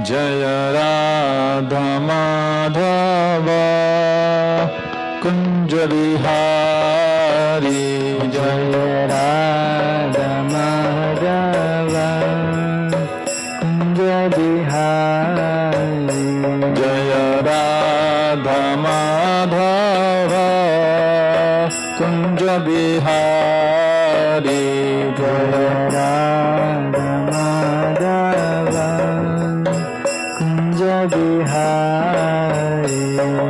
Jaya Radha Madhava Kunja Bihari Jaya Radha Madhava Kunja Bihari Jaya Radha Madhava Kunja Bihari Jaya Radha Madhava Kunja Bihari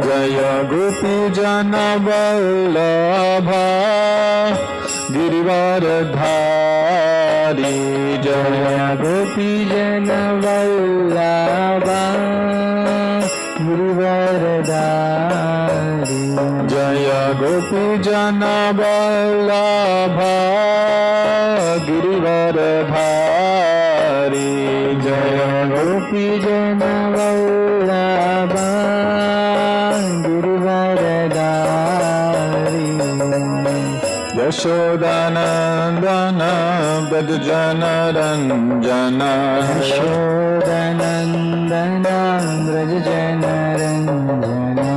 Jaya Gopi Jana Vallabha Girivaradhari Jaya Gopi Jana Vallabha Girivaradhari Jaya Gopi Jana Vallabha Girivaradhari Jaya Gopi Jana Vallabha Girivaradhari Yashodanandana Brajjana Ranjana Yashodanandana Brajjana Ranjana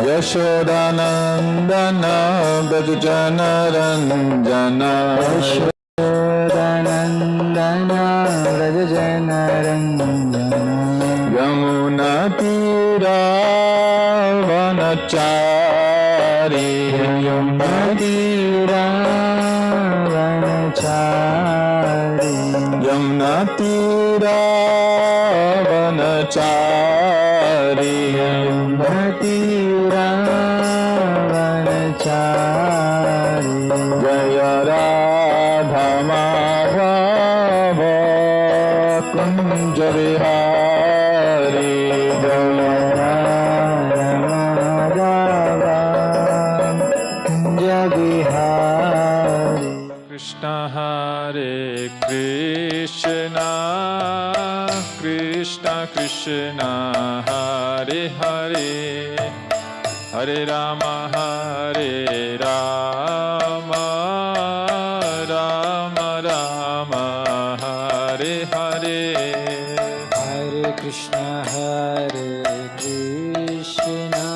Yashodanandana Brajjana Ranjana Yashodanandana Brajjana Ranjana Yamuna Tira Vanachari Yamuna Tira Vanachari Yamuna Tira Vanachari Yamuna Tira Vanachari Jaya Radha Madhava Kunja Bihari Jaya Radha Madhava Kunja Bihari Krishna Hare Krishna Krishna Krishna Hare Hare Hare Rama Hare Rama Rama Rama Hare Hare Hare Krishna Hare Krishna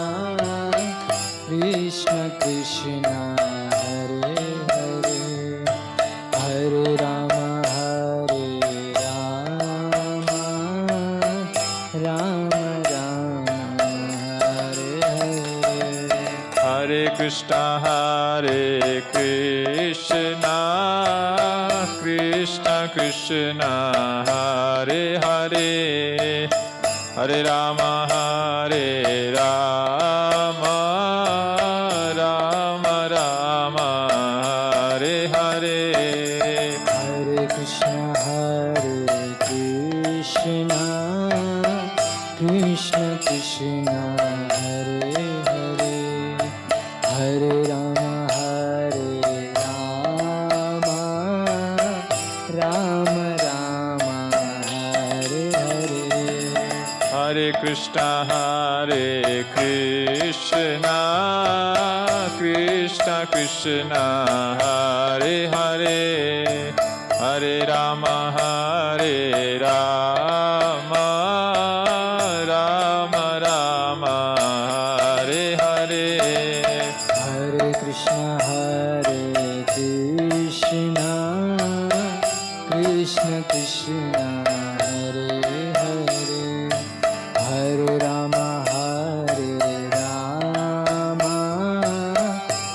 Krishna Krishna Hare Hare Hare Rama Hare Rama Rama Rama Hare Hare Hare Krishna Hare Krishna Krishna Krishna Hare Hare Hare Rama Hare Rama Rama Rama Hare Hare Hare Krishna Hare Krishna Krishna Krishna Hare Hare Hare Rama Hare Rama Rama Rama Hare Hare Hare Krishna Hare Krishna Krishna Krishna Hare Hare Hare Rama Hare Rama Rama Rama Hare Hare Hare Krishna Hare Krishna Krishna Krishna Hare Hare Hare Rama Hare Rama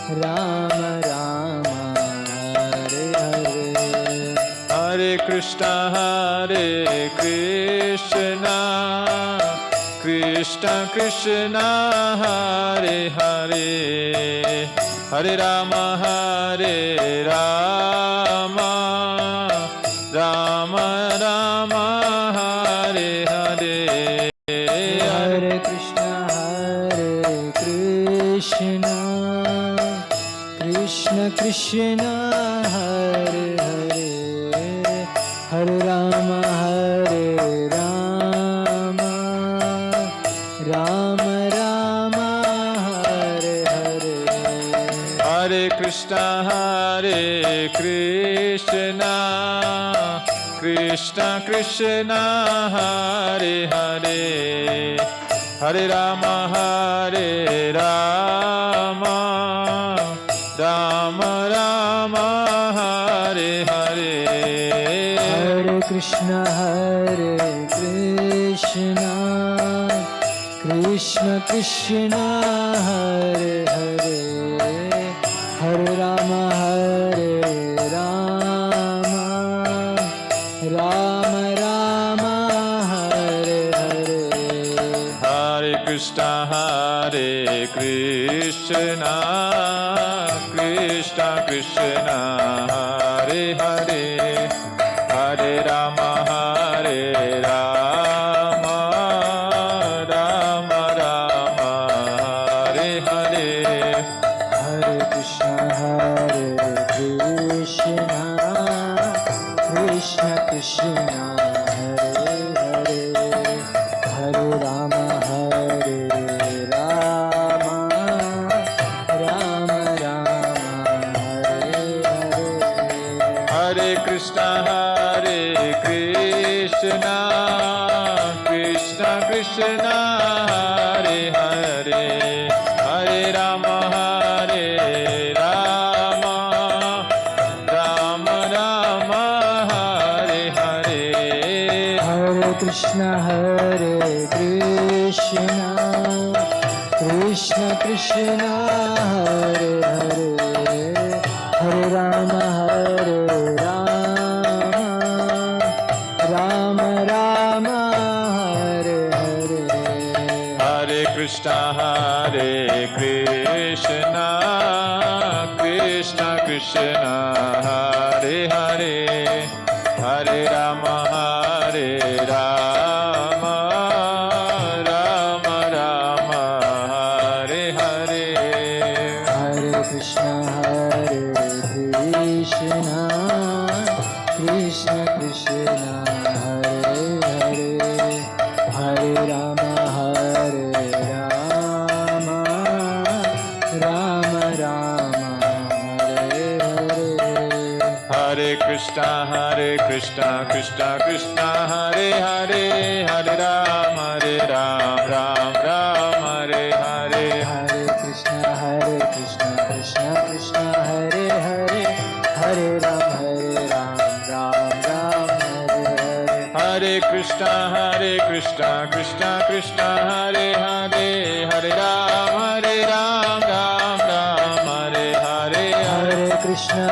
Rama Rama Hare Hare Hare Krishna Hare Krishna Krishna Krishna Hare Hare Hare Rama Hare Rama Rama Rama Hare Hare Hare Krishna Hare Krishna Krishna Krishna Hare Hare Hare Rama Hare Rama Rama Rama Hare Hare Hare Krishna Hare Krishna Krishna Krishna Krishna Hare Hare Hare Rama Hare Rama Rama Rama Hare Hare Hare Krishna Krishna Krishna Hare Hare Hare Rama Rama Rama Hare Hare Hare Krishna Krishna Krishna Hare Hare Hare Rama Rama Rama Rama Hare Hare Hare Krishna Krishna Krishna Hare Hare Hare Rama Rama Rama Hare Hare Hare Krishna Krishna Krishna Hare Hare Hare Rama Rama Rama Hare Hare Hare Krishna Krishna Krishna Hare Hare Hare Rama Rama Rama Hare Hare Hare Krishna Krishna Krishna Hare Hare Hare Rama Rama Rama Hare Hare Hare Krishna Krishna Krishna Hare Hare Hare Rama Rama Rama Hare Hare Hare Krishna Krishna Krishna Hare Hare Hare Rama Ram Hare Hare Hare Krishna Krishna Krishna Hare Hare Hare Ram Ram Hare Hare Hare Krishna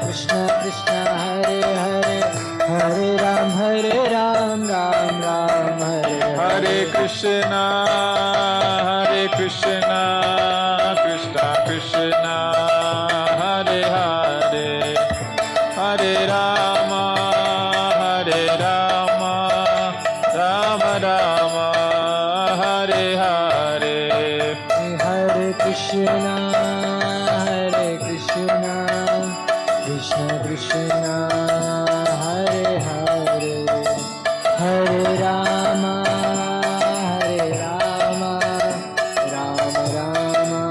Krishna Krishna Hare Hare Hare Ram Ram Hare Hare Hare Krishna Krishna Krishna Hare Hare Hare Ram Ram Hare Hare Krishna Krishna Krishna Hare Hare Hare Rama Rama Rama Hare Hare Hare Krishna Krishna Krishna Hare Hare Hare Rama Rama Rama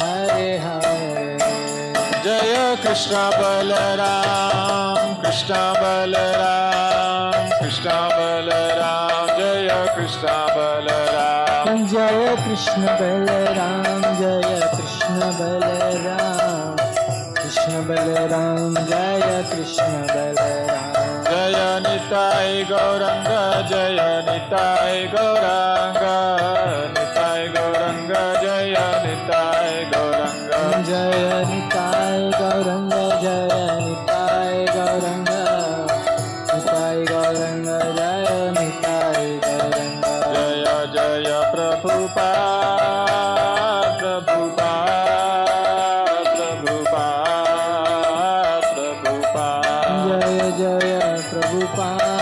Hare Hare Jaya Krishna Balaram Krishna Balaram Jaya Krishna Balaram Jaya Krishna Balaram Jaya Krishna Balaram Krishna Balaram Jaya Krishna Balaram Jaya Nitai Gauranga Jaya Nitai Gauranga Jaya Nitai Gauranga Jaya Nitai Gauranga Jaya Nitai Gauranga Nitai Gauranga Jaya Nitai Gauranga Jaya Jaya Prabhupada Jaya Jaya Prabhupada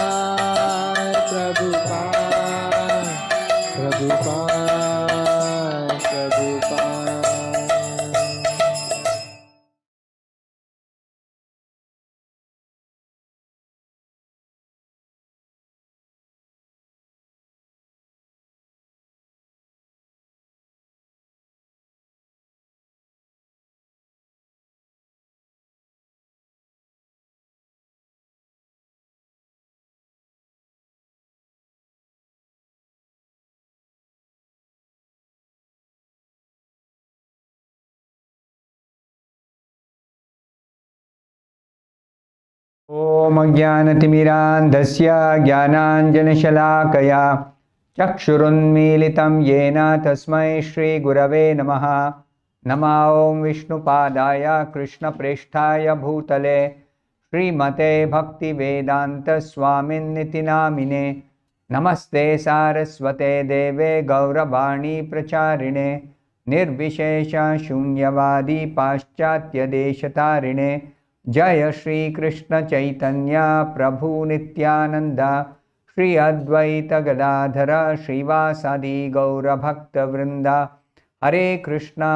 ॐ अज्ञानतिमिरान्धस्य ज्ञानाञ्जनशलाकया चक्षुरुन्मीलितं येन तस्मै श्रीगुरवे नमः। नमो ॐ विष्णुपादाय कृष्णप्रेष्ठाय भूतले श्रीमते भक्तिवेदान्तस्वामिन्निति नामिने। नमस्ते सारस्वते देवे गौरवाणी प्रचारिणे निर्विशेष शून्यवादी पाश्चात्यदेशतारिणे। जय श्री कृष्ण चैतन्य प्रभु नित्यानंद श्री अद्वैत गदाधर श्रीवासादि गौर भक्त वृंदा। हरे कृष्णा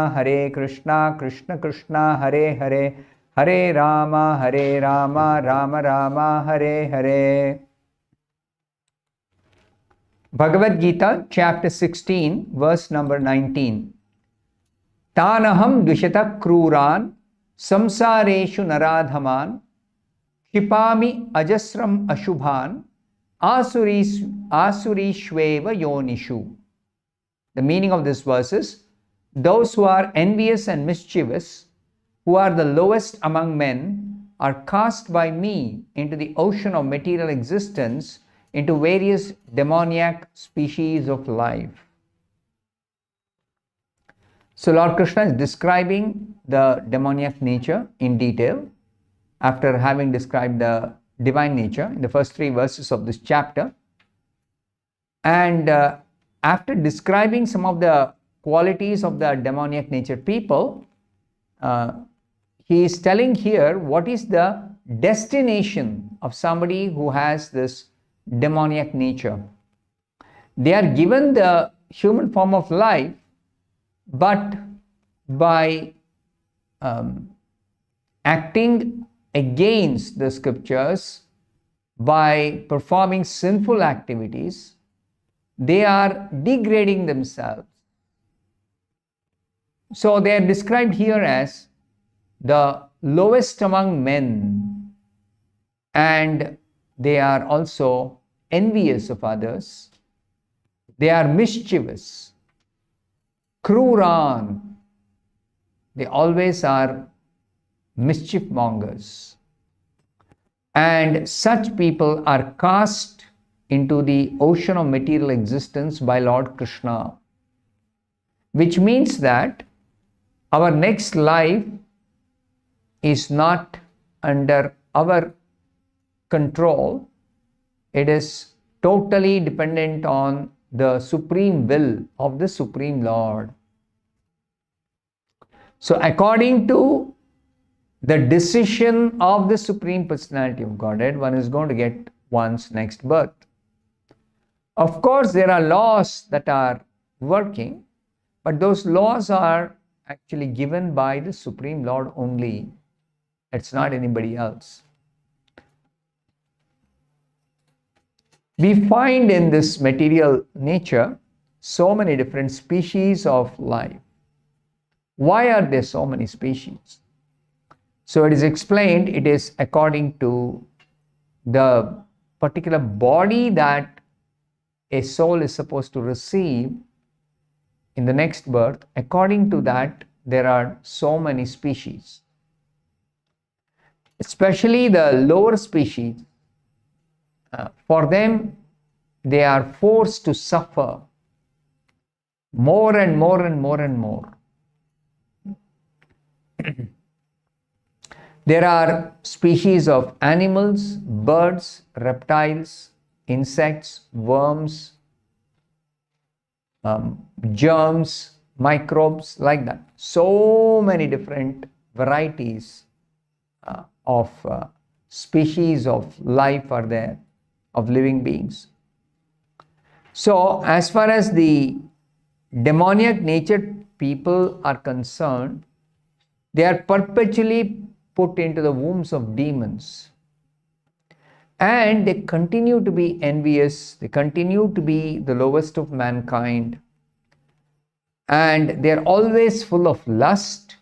कृष्ण कृष्ण हरे हरे, हरे Ram Ram Ram Hare Hare. Bhagavad Gita chapter 16 verse number 19. Tanaham dvishata kruran samsareshu naradhaman kshipami ajasram ashubhan asurishveva yonishu. The meaning of this verse is, those who are envious and mischievous, who are the lowest among men, are cast by me into the ocean of material existence, into various demoniac species of life. So Lord Krishna is describing the demoniac nature in detail after having described the divine nature in the first 3 verses of this chapter. And after describing some of the qualities of the demoniac nature people, he is telling here what is the destination of somebody who has this demoniac nature. They are given the human form of life, but by acting against the scriptures, by performing sinful activities, they are degrading themselves. So they are described here as the lowest among men, and they are also envious of others. They are mischievous. Kruran. They always are mischief mongers. And such people are cast into the ocean of material existence by Lord Krishna. Which means that our next life is not under our control. It is totally dependent on the supreme will of the Supreme Lord. So according to the decision of the Supreme Personality of Godhead, one is going to get one's next birth. Of course, there are laws that are working, but those laws are actually given by the Supreme Lord only. It's not anybody else. We find in this material nature so many different species of life. Why are there so many species? So it is explained, it is according to the particular body that a soul is supposed to receive in the next birth. According to that, there are so many species. Especially the lower species, for them, they are forced to suffer more and more and more and more. There are species of animals, birds, reptiles, insects, worms, germs, microbes, like that. So many different varieties of species of life are there, of living beings. So as far as the demoniac nature people are concerned, they are perpetually put into the wombs of demons, and they continue to be envious, they continue to be the lowest of mankind, and they are always full of lust,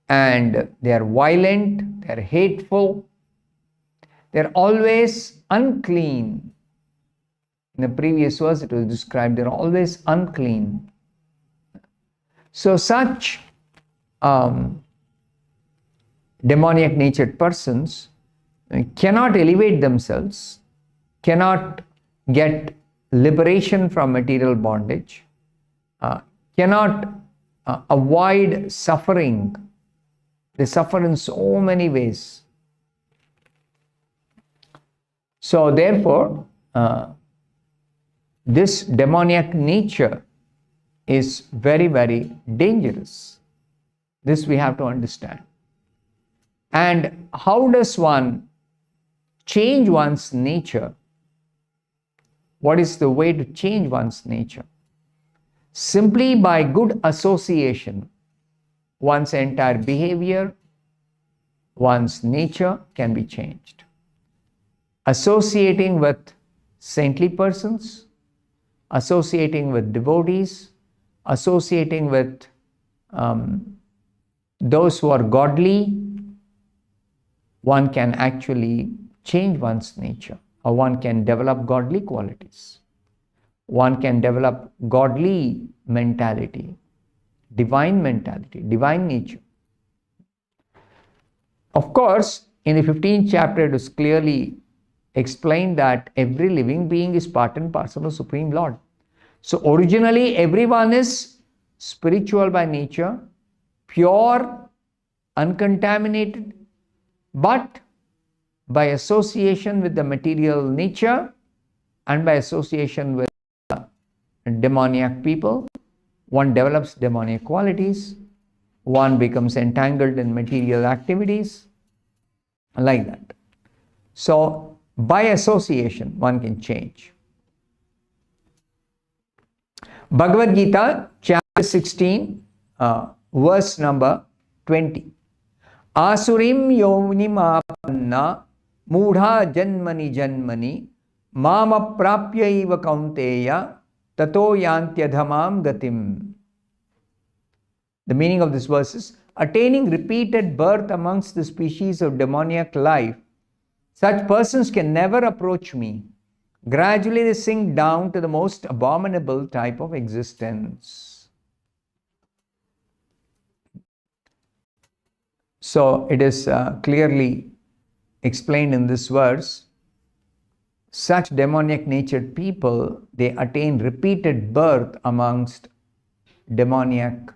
and they are violent, they are hateful, they are always unclean. In the previous verse it was described, they are always unclean. So such demoniac natured persons, cannot elevate themselves, cannot get liberation from material bondage, cannot avoid suffering. They suffer in so many ways. So therefore, this demoniac nature is very, very dangerous. This we have to understand. And how does one change one's nature? What is the way to change one's nature? Simply by good association, one's entire behavior, one's nature can be changed. Associating with saintly persons, associating with devotees, associating with those who are godly, one can actually change one's nature, or one can develop godly qualities. One can develop godly mentality, divine nature. Of course, in the 15th chapter, it is clearly explained that every living being is part and parcel of Supreme Lord. So originally, everyone is spiritual by nature, pure, uncontaminated, but by association with the material nature and by association with demoniac people, one develops demoniac qualities, one becomes entangled in material activities, like that. So, by association, one can change. Bhagavad Gita, chapter 16, verse number 20. Asurim yonim apanna mudha janmani janmani mama prapyaiva kaunteya tato yantyadhamam gatim. The meaning of this verse is, attaining repeated birth amongst the species of demoniac life, such persons can never approach me. Gradually they sink down to the most abominable type of existence. So it is clearly explained in this verse, such demoniac natured people, they attain repeated birth amongst demoniac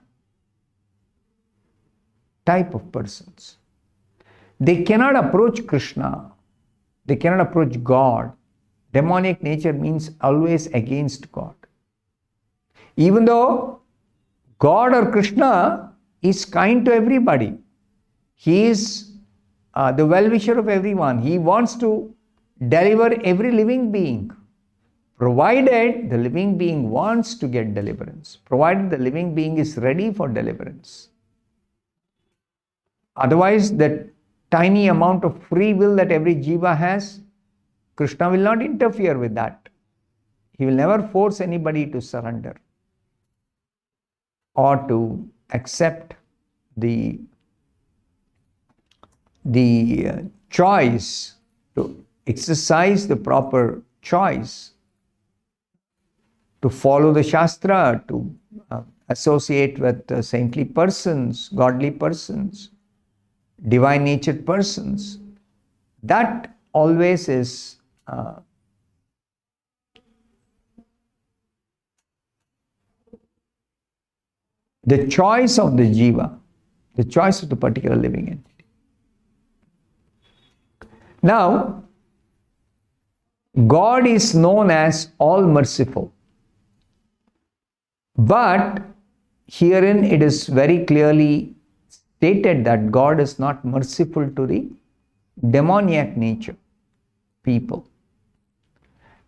type of persons. They cannot approach Krishna. They cannot approach God. Demoniac nature means always against God. Even though God or Krishna is kind to everybody, He is the well-wisher of everyone. He wants to deliver every living being, provided the living being wants to get deliverance, provided the living being is ready for deliverance. Otherwise, that tiny amount of free will that every jiva has, Krishna will not interfere with that. He will never force anybody to surrender or to accept the choice, to exercise the proper choice, to follow the Shastra, to associate with saintly persons, godly persons, divine natured persons. That always is the choice of the jiva, the choice of the particular living entity. Now, God is known as all merciful, but herein it is very clearly stated that God is not merciful to the demoniac nature people,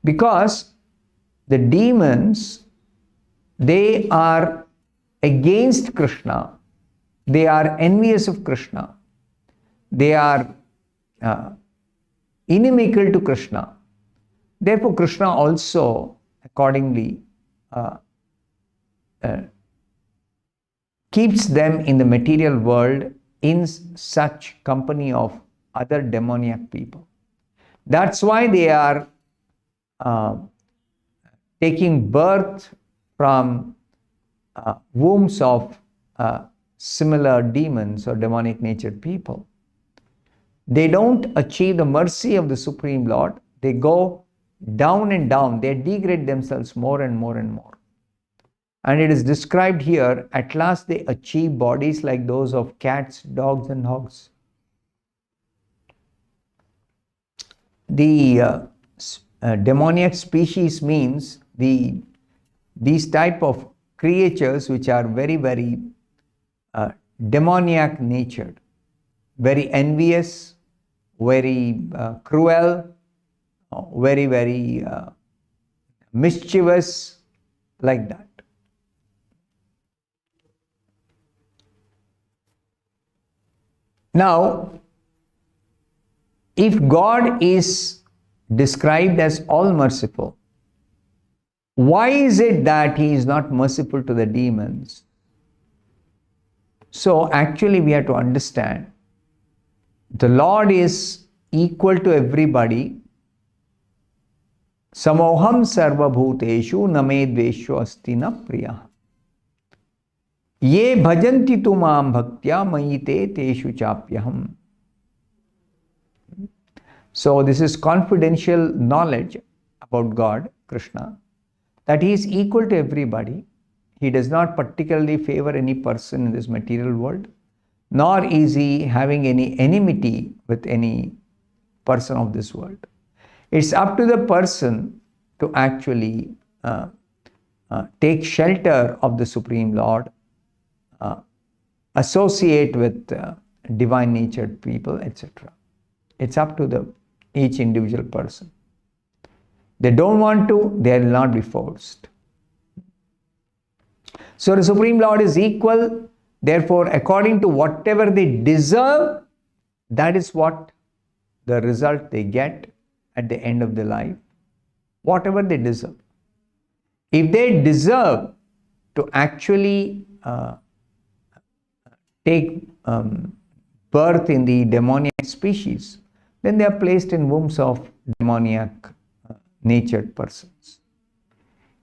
because the demons, they are against Krishna, they are envious of Krishna, they are inimical to Krishna. Therefore, Krishna also accordingly keeps them in the material world in such company of other demoniac people. That's why they are taking birth from wombs of similar demons or demonic natured people. they don't achieve the mercy of the Supreme Lord. They go down and down. They degrade themselves more and more and more. And it is described here, at last they achieve bodies like those of cats, dogs and hogs. The demoniac species means these type of creatures which are very, very demoniac natured, very envious, very cruel, very, very mischievous, like that. Now, if God is described as all merciful, why is it that He is not merciful to the demons? So actually we have to understand, the Lord is equal to everybody. Samoham sarva bhuteshu name dvesho asti na priya. Ye bhajanti tu maam bhaktya mayite teshu chapyaham. So this is confidential knowledge about God, Krishna, that He is equal to everybody. He does not particularly favor any person in this material world, nor is He having any enmity with any person of this world. It's up to the person to actually take shelter of the Supreme Lord, associate with divine natured people, etc. It's up to each individual person. They don't want to, they will not be forced. So the Supreme Lord is equal. Therefore, according to whatever they deserve, that is what the result they get at the end of their life. Whatever they deserve. If they deserve to actually take birth in the demoniac species, then they are placed in wombs of demoniac natured persons.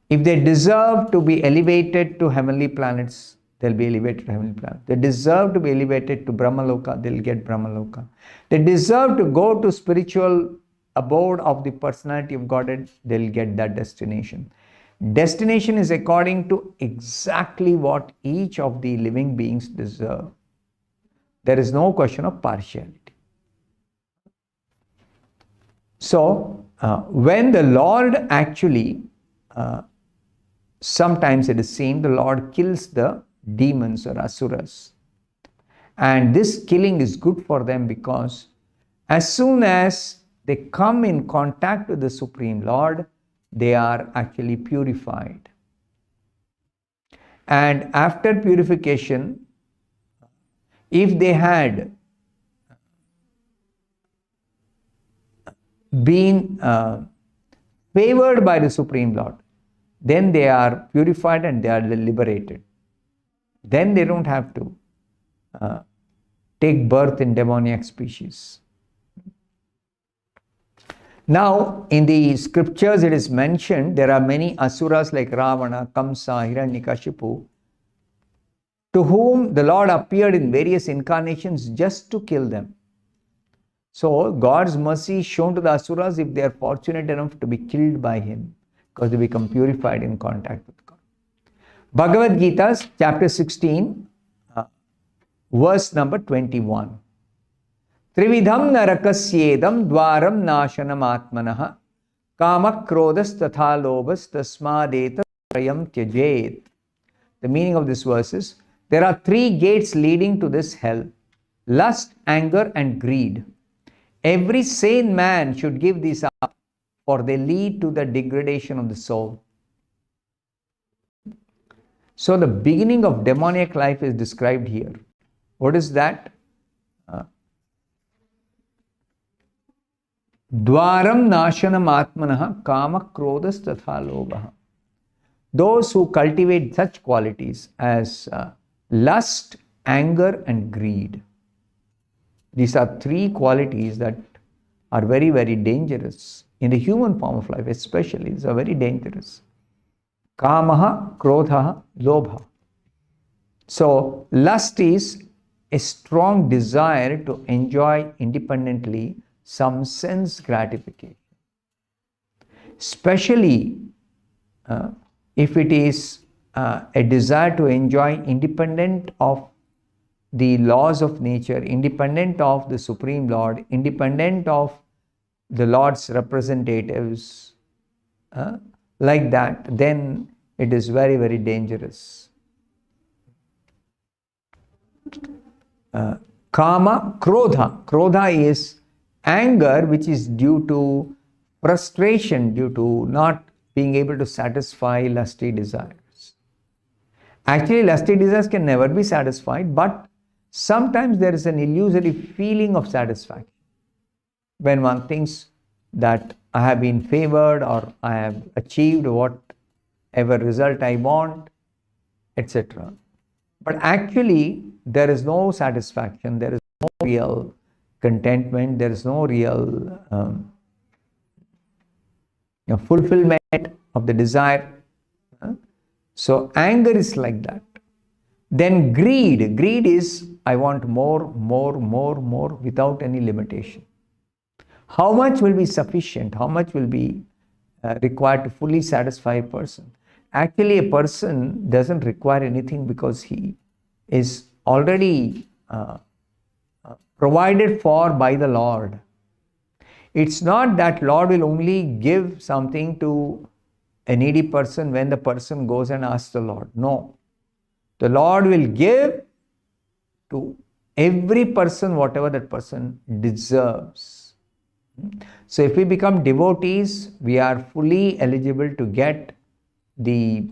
If they deserve to be elevated to heavenly planets, they'll be elevated to heavenly planets. They deserve to be elevated to Brahmaloka, they'll get Brahmaloka. They deserve to go to spiritual abode of the personality of Godhead, they'll get that destination. Destination is according to exactly what each of the living beings deserve. There is no question of partiality. So, when the Lord actually, sometimes it is seen, the Lord kills the demons or asuras. And this killing is good for them because as soon as they come in contact with the Supreme Lord, they are actually purified. And after purification, if they had been favored by the Supreme Lord, then they are purified and they are liberated. Then they don't have to take birth in demoniac species. Now, in the scriptures it is mentioned, there are many asuras like Ravana, Kamsa, Hiranyakashipu, to whom the Lord appeared in various incarnations just to kill them. So, God's mercy is shown to the asuras if they are fortunate enough to be killed by Him, because they become purified in contact with God. Bhagavad Gita, chapter 16, verse number 21. Trividham narakasyedam dwaram nashanam atmanah kamak krodas tatha lobas tasmadeta prayam tyajet. The meaning of this verse is, there are three gates leading to this hell: lust, anger and greed. Every sane man should give these up, for they lead to the degradation of the soul. So the beginning of demoniac life is described here. What is that? Dwaram nashanam atmanah kama krodas tatha lobah. Those who cultivate such qualities as lust, anger and greed. These are three qualities that are very, very dangerous. In the human form of life especially, these are very dangerous. Kamaha, krodha, lobha. So, lust is a strong desire to enjoy independently some sense gratification. Especially if it is a desire to enjoy independent of the laws of nature, independent of the Supreme Lord, independent of the Lord's representatives, like that, then it is very, very dangerous. Kama, krodha. Krodha is anger which is due to frustration, due to not being able to satisfy lusty desires. Actually, lusty desires can never be satisfied, but sometimes there is an illusory feeling of satisfaction. When one thinks that I have been favored or I have achieved whatever result I want, etc. But actually, there is no satisfaction, there is no real contentment, there is no real fulfillment of the desire. So anger is like that. Then greed. Greed is I want more without any limitation. How much will be sufficient? How much will be required to fully satisfy a person? Actually, a person doesn't require anything because he is already provided for by the Lord. It's not that Lord will only give something to a needy person when the person goes and asks the Lord. No. The Lord will give to every person whatever that person deserves. So if we become devotees, we are fully eligible to get the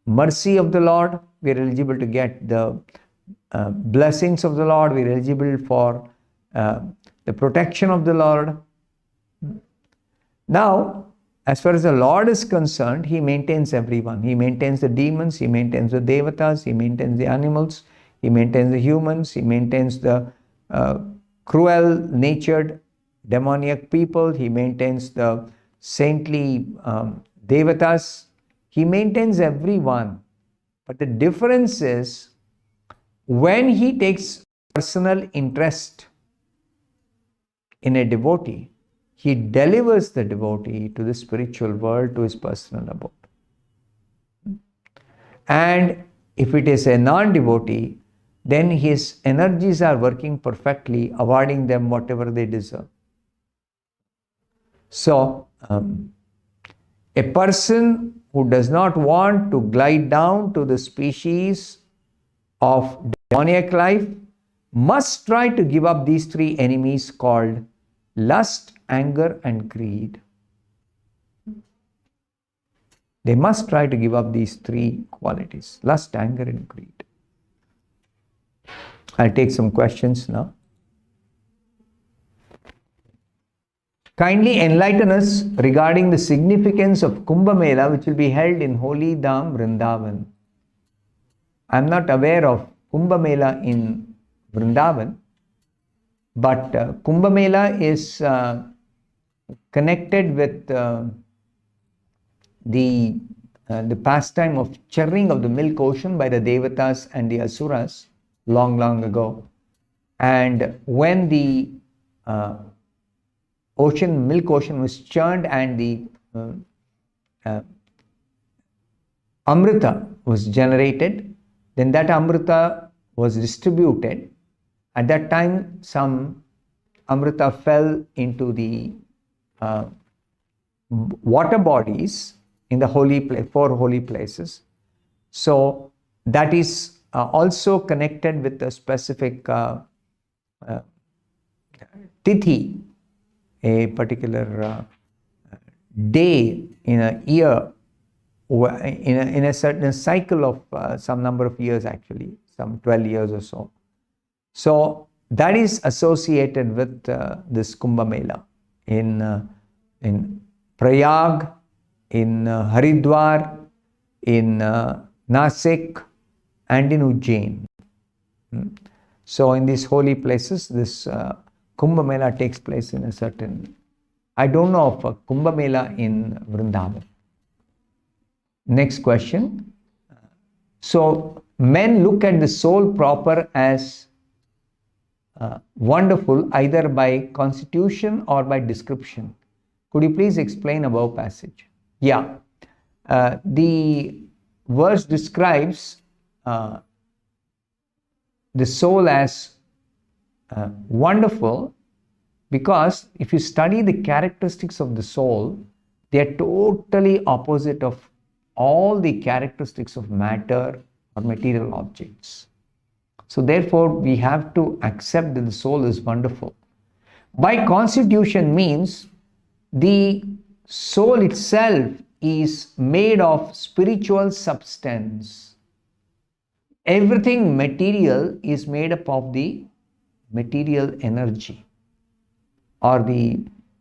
mercy of the Lord. We are eligible to get the blessings of the Lord. We are eligible for the protection of the Lord. Now, as far as the Lord is concerned, He maintains everyone. He maintains the demons, He maintains the devatas, He maintains the animals, He maintains the humans, He maintains the cruel-natured demoniac people, He maintains the saintly devatas. He maintains everyone. But the difference is when He takes personal interest in a devotee, He delivers the devotee to the spiritual world, to his personal abode. And if it is a non-devotee, then his energies are working perfectly, awarding them whatever they deserve. So, a person who does not want to glide down to the species of demoniac life must try to give up these three enemies called lust, anger, and greed. They must try to give up these three qualities: lust, anger, and greed. I'll take some questions now. Kindly enlighten us regarding the significance of Kumbh Mela, which will be held in Holy Dham, Vrindavan. I'm not aware of Kumbh Mela in Vrindavan, but Kumbh Mela is connected with the pastime of churning of the milk ocean by the Devatas and the Asuras long ago. And when the milk ocean was churned and the Amrita was generated, then that Amrita was distributed. At that time, some Amrita fell into the water bodies in the four holy places. So that is also connected with a specific tithi, a particular day in a year, in a certain cycle of some number of years, actually, some 12 years or so. So that is associated with this Kumbh Mela in Prayag, in Haridwar, in Nasik, and in Ujjain. So in these holy places, this Kumbh Mela takes place in a certain... I don't know of a Kumbh Mela in Vrindavan. Next question. So men look at the soul proper as wonderful either by constitution or by description. Could you please explain above passage? Yeah. The verse describes the soul as wonderful because if you study the characteristics of the soul, they are totally opposite of all the characteristics of matter or material objects. So therefore, we have to accept that the soul is wonderful. By constitution means the soul itself is made of spiritual substance. Everything material is made up of the material energy or the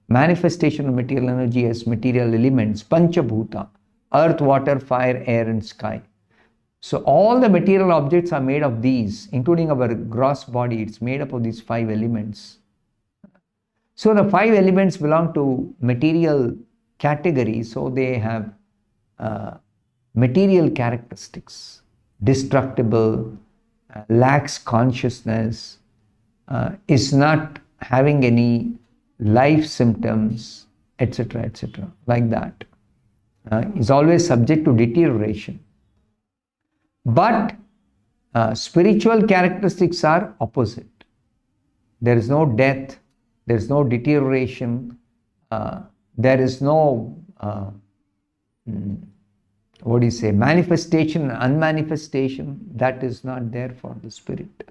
manifestation of material energy as material elements, Panchabhuta, earth, water, fire, air and sky. So all the material objects are made of these, including our gross body. It's made up of these 5 elements. So the 5 elements belong to material category, so they have material characteristics, destructible, lacks consciousness, is not having any life symptoms, etc., like that. Is always subject to deterioration. But spiritual characteristics are opposite. There is no death, there is no deterioration, there is no manifestation, unmanifestation. That is not there for the spirit.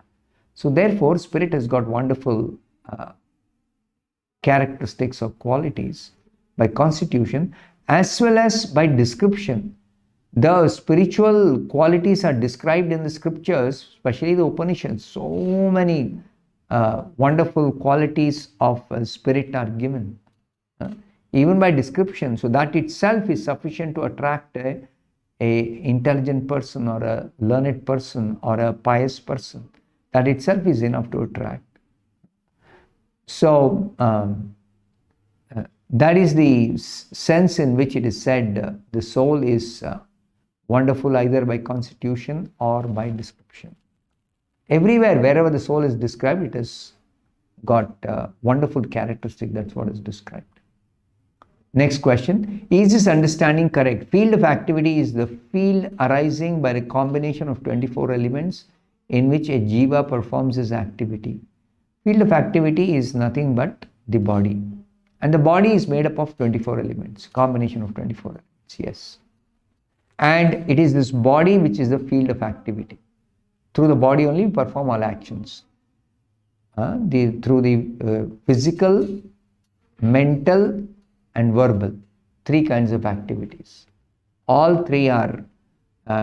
So therefore, spirit has got wonderful characteristics or qualities by constitution as well as by description. The spiritual qualities are described in the scriptures, especially the Upanishads. So many wonderful qualities of spirit are given, even by description. So that itself is sufficient to attract a intelligent person or a learned person or a pious person. That itself is enough to attract. So that is the sense in which it is said the soul is wonderful either by constitution or by description. Everywhere, wherever the soul is described, it has got wonderful characteristic. That's what is described. Next question. Is this understanding correct? Field of activity is the field arising by the combination of 24 elements in which a jiva performs his activity. Field of activity is nothing but the body. And the body is made up of 24 elements, combination of 24 elements, yes. And it is this body which is the field of activity. Through the body only we perform all actions. Through the physical, mental and verbal, 3 kinds of activities. All 3 are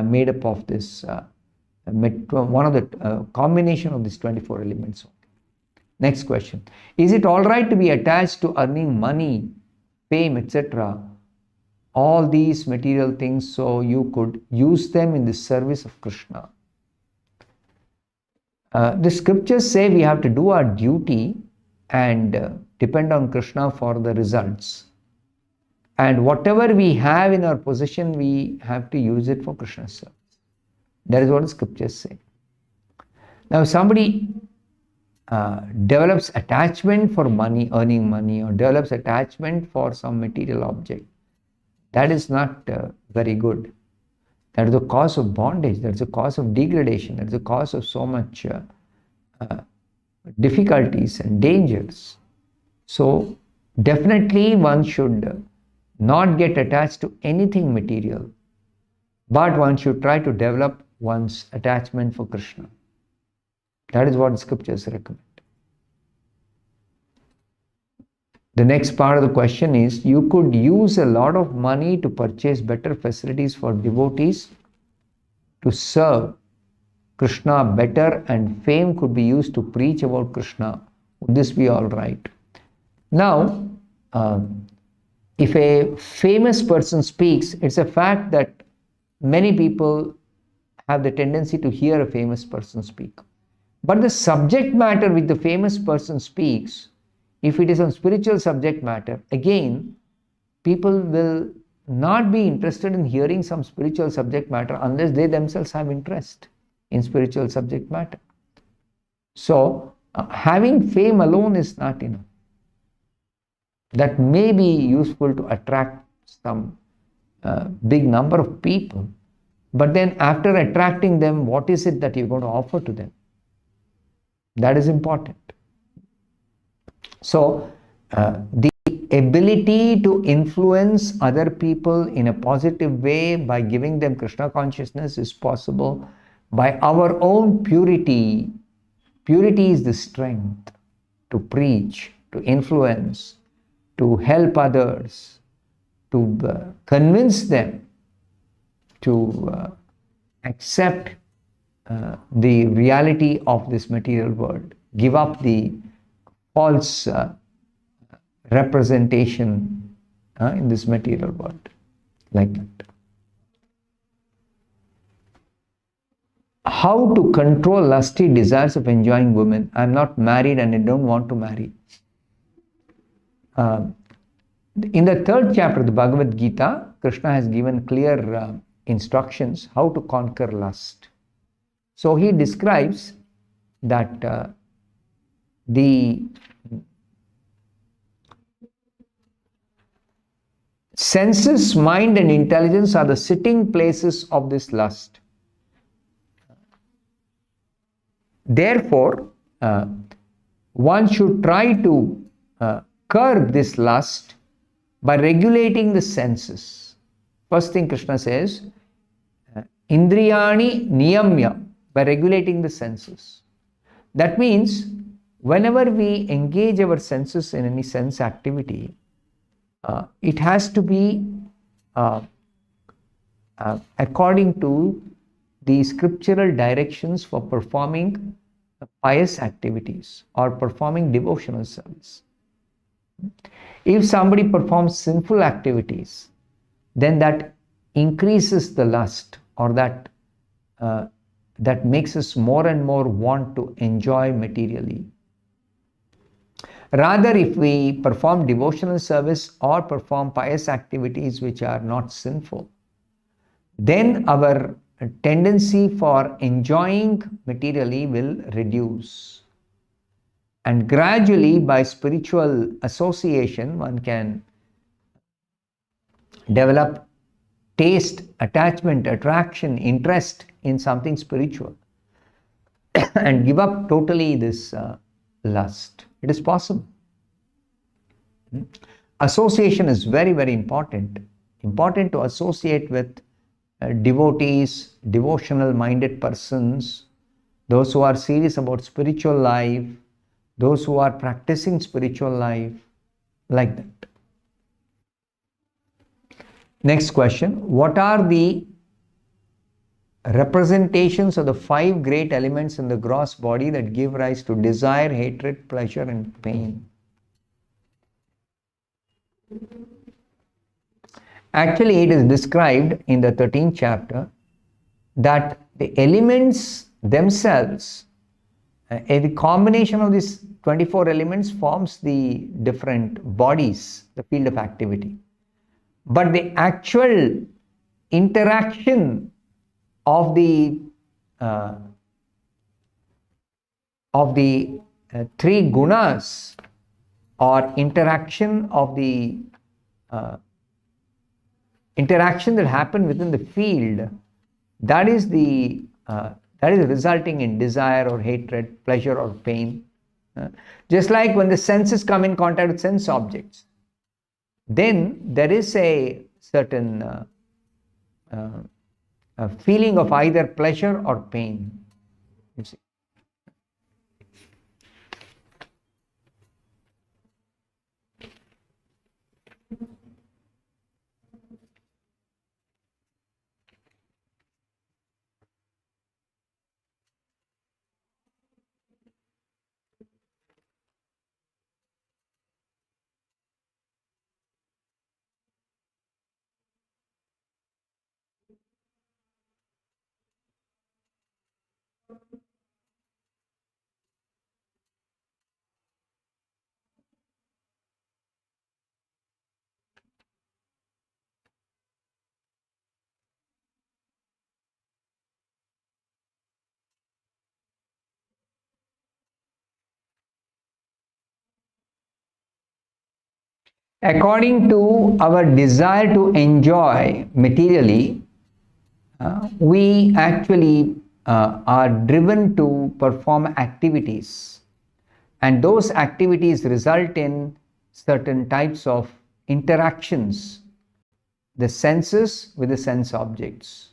made up of this, one of the combination of these 24 elements. Next question. Is it all right to be attached to earning money, fame, etc.? All these material things so you could use them in the service of Krishna. The scriptures say we have to do our duty and depend on Krishna for the results. And whatever we have in our possession, we have to use it for Krishna's service. That is what the scriptures say. Now, if somebody develops attachment for money, earning money, or develops attachment for some material object, that is not very good. That is the cause of bondage, that is the cause of degradation, that is the cause of so much difficulties and dangers. So definitely one should not get attached to anything material, but one should try to develop one's attachment for Krishna. That is what the scriptures recommend. The next part of the question is, you could use a lot of money to purchase better facilities for devotees to serve Krishna better, and fame could be used to preach about Krishna. Would this be all right? Now, if a famous person speaks, it's a fact that many people have the tendency to hear a famous person speak. But the subject matter which the famous person speaks, if it is on spiritual subject matter, again, people will not be interested in hearing some spiritual subject matter unless they themselves have interest. in spiritual subject matter. So, having fame alone is not enough. That may be useful to attract some big number of people, but then after attracting them, what is it that you're going to offer to them? That is important. So, the ability to influence other people in a positive way by giving them Krishna consciousness is possible by our own purity. Purity is the strength to preach, to influence, to help others, to convince them to accept the reality of this material world, give up the false representation in this material world, like that. How to control lusty desires of enjoying women? I'm not married and I don't want to marry. In the 3rd chapter of the Bhagavad Gita, Krishna has given clear instructions how to conquer lust. So he describes that the senses, mind and intelligence are the sitting places of this lust. Therefore, one should try to curb this lust by regulating the senses. First thing Krishna says, Indriyani niyamya, by regulating the senses. That means whenever we engage our senses in any sense activity, it has to be according to the scriptural directions for performing pious activities or performing devotional service. If somebody performs sinful activities, then that increases the lust, or that makes us more and more want to enjoy materially. Rather, if we perform devotional service or perform pious activities which are not sinful, then our tendency for enjoying materially will reduce. And gradually, by spiritual association, one can develop taste, attachment, attraction, interest in something spiritual and give up totally this lust. It is possible. Association is very, very important. Important to associate with devotees, devotional minded persons, those who are serious about spiritual life, those who are practicing spiritual life, like that. Next question. What are the representations of the 5 great elements in the gross body that give rise to desire, hatred, pleasure and pain? Actually, it is described in the 13th chapter that the elements themselves, the combination of these 24 elements forms the different bodies, the field of activity. But the actual interaction of the 3 gunas, or interaction of the interaction that happen within the field, that is resulting in desire or hatred, pleasure or pain. Just like when the senses come in contact with sense objects, then there is a certain feeling of either pleasure or pain. You see. according to our desire to enjoy materially, we actually are driven to perform activities, and those activities result in certain types of interactions, the senses with the sense objects,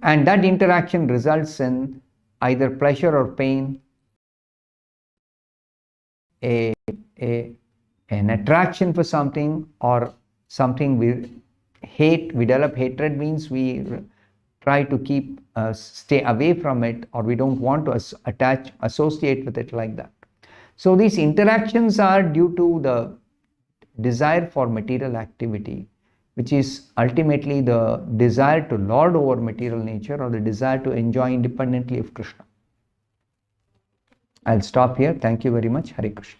and that interaction results in either pleasure or pain, an attraction for something, or something we hate. We develop hatred, means we try to stay away from it, or we don't want to associate with it, like that. So these interactions are due to the desire for material activity, which is ultimately the desire to lord over material nature, or the desire to enjoy independently of Krishna. I'll stop here. Thank you very much. Hare Krishna.